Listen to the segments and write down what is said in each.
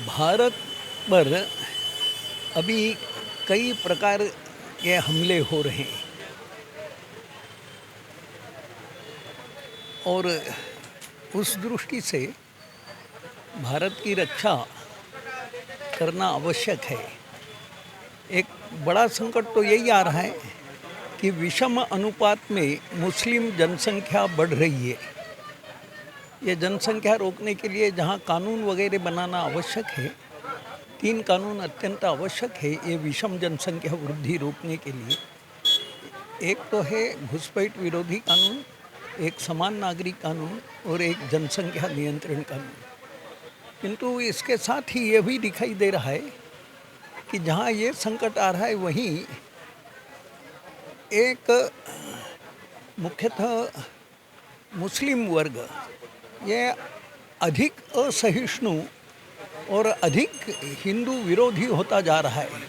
भारत पर अभी कई प्रकार के हमले हो रहे हैं और उस दृष्टि से भारत की रक्षा करना आवश्यक है। एक बड़ा संकट तो यही आ रहा है कि विषम अनुपात में मुस्लिम जनसंख्या बढ़ रही है। ये जनसंख्या रोकने के लिए जहाँ कानून वगैरह बनाना आवश्यक है, 3 कानून अत्यंत आवश्यक है ये विषम जनसंख्या वृद्धि रोकने के लिए। एक तो है घुसपैठ विरोधी कानून, एक समान नागरिक कानून और एक जनसंख्या नियंत्रण कानून। किंतु इसके साथ ही ये भी दिखाई दे रहा है कि जहाँ ये संकट आ रहा है वहीं एक मुख्यतः मुस्लिम वर्ग ये अधिक असहिष्णु और अधिक हिंदू विरोधी होता जा रहा है।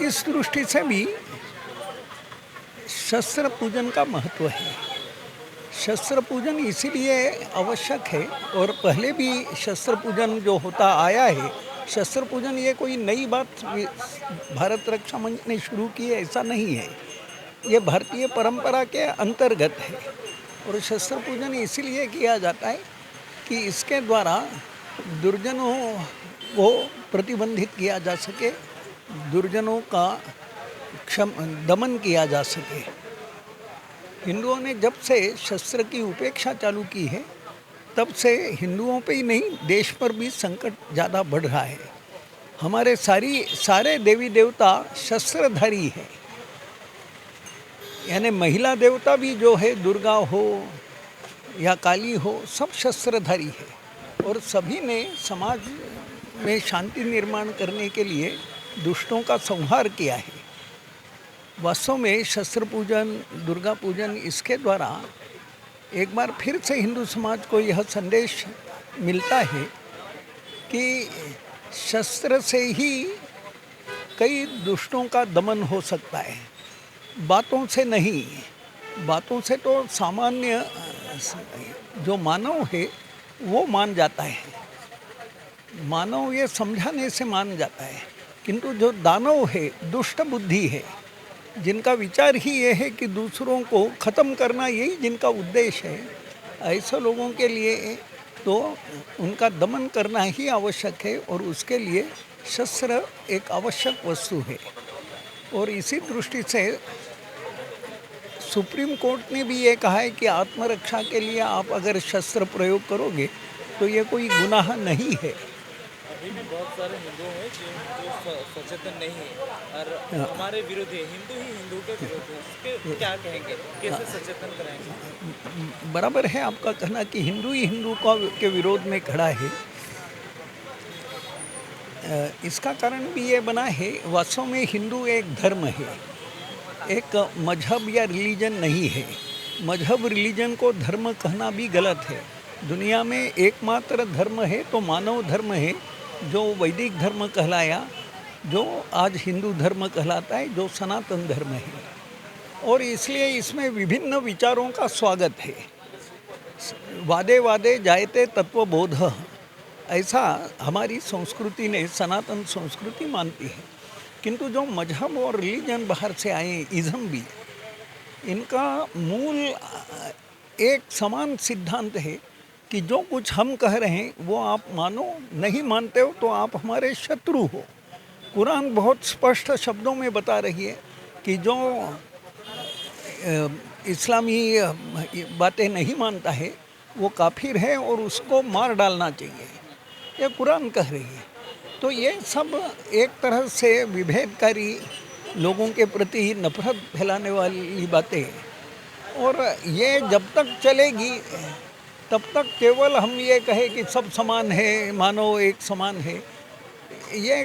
इस दृष्टि से भी शस्त्र पूजन का महत्व है। शस्त्र पूजन इसीलिए आवश्यक है और पहले भी शस्त्र पूजन जो होता आया है, शस्त्र पूजन ये कोई नई बात भारत रक्षा मंच ने शुरू की है ऐसा नहीं है, ये भारतीय परंपरा के अंतर्गत है। और शस्त्र पूजन इसीलिए किया जाता है कि इसके द्वारा दुर्जनों को प्रतिबंधित किया जा सके, दुर्जनों का दमन किया जा सके। हिंदुओं ने जब से शस्त्र की उपेक्षा चालू की है तब से हिंदुओं पे ही नहीं देश पर भी संकट ज़्यादा बढ़ रहा है। हमारे सारे देवी देवता शस्त्रधारी हैं, यानी महिला देवता भी जो है दुर्गा हो या काली हो सब शस्त्रधारी है और सभी ने समाज में शांति निर्माण करने के लिए दुष्टों का संहार किया है। वास्तव में शस्त्र पूजन, दुर्गा पूजन, इसके द्वारा एक बार फिर से हिंदू समाज को यह संदेश मिलता है कि शस्त्र से ही कई दुष्टों का दमन हो सकता है, बातों से नहीं। बातों से तो सामान्य जो मानव है वो मान जाता है, मानव ये समझाने से मान जाता है। किंतु जो दानव है, दुष्ट बुद्धि है, जिनका विचार ही ये है कि दूसरों को ख़त्म करना यही जिनका उद्देश्य है, ऐसे लोगों के लिए तो उनका दमन करना ही आवश्यक है और उसके लिए शस्त्र एक आवश्यक वस्तु है। और इसी दृष्टि से सुप्रीम कोर्ट ने भी ये कहा है कि आत्मरक्षा के लिए आप अगर शस्त्र प्रयोग करोगे तो ये कोई गुनाह नहीं है। अभी भी बहुत सारे हिंदू हैं जो सचेतन नहीं है और हमारे विरोधी है, हिंदू ही हिंदू के विरोधी है। इसके क्या कहेंगे, कैसे सचेतन कराएंगे? बराबर है आपका कहना कि हिंदू ही हिंदू के विरोध में खड़ा है। इसका कारण भी ये बना है, वास्तव में हिंदू एक धर्म है, एक मजहब या रिलीजन नहीं है। मजहब रिलीजन को धर्म कहना भी गलत है। दुनिया में एकमात्र धर्म है तो मानव धर्म है, जो वैदिक धर्म कहलाया, जो आज हिंदू धर्म कहलाता है, जो सनातन धर्म है। और इसलिए इसमें विभिन्न विचारों का स्वागत है। वादे वादे जायते तत्वबोध, ऐसा हमारी संस्कृति ने, सनातन संस्कृति मानती है। किंतु जो मजहब और रिलीजन बाहर से आए, इज़म भी, इनका मूल एक समान सिद्धांत है कि जो कुछ हम कह रहे हैं वो आप मानो, नहीं मानते हो तो आप हमारे शत्रु हो। कुरान बहुत स्पष्ट शब्दों में बता रही है कि जो इस्लामी बातें नहीं मानता है वो काफिर है और उसको मार डालना चाहिए, ये कुरान कह रही है। तो ये सब एक तरह से विभेदकारी, लोगों के प्रति नफरत फैलाने वाली बातें, और ये जब तक चलेगी तब तक केवल हम ये कहें कि सब समान है, मानव एक समान है, ये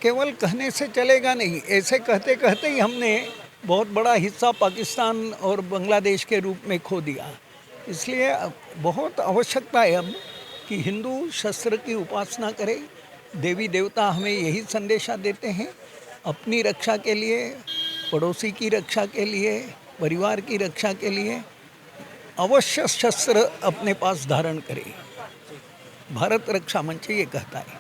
केवल कहने से चलेगा नहीं। ऐसे कहते कहते ही हमने बहुत बड़ा हिस्सा पाकिस्तान और बांग्लादेश के रूप में खो दिया। इसलिए बहुत आवश्यकता है अब कि हिंदू शस्त्र की उपासना करें। देवी देवता हमें यही संदेशा देते हैं, अपनी रक्षा के लिए, पड़ोसी की रक्षा के लिए, परिवार की रक्षा के लिए अवश्य शस्त्र अपने पास धारण करें। भारत रक्षा मंच ये कहता है।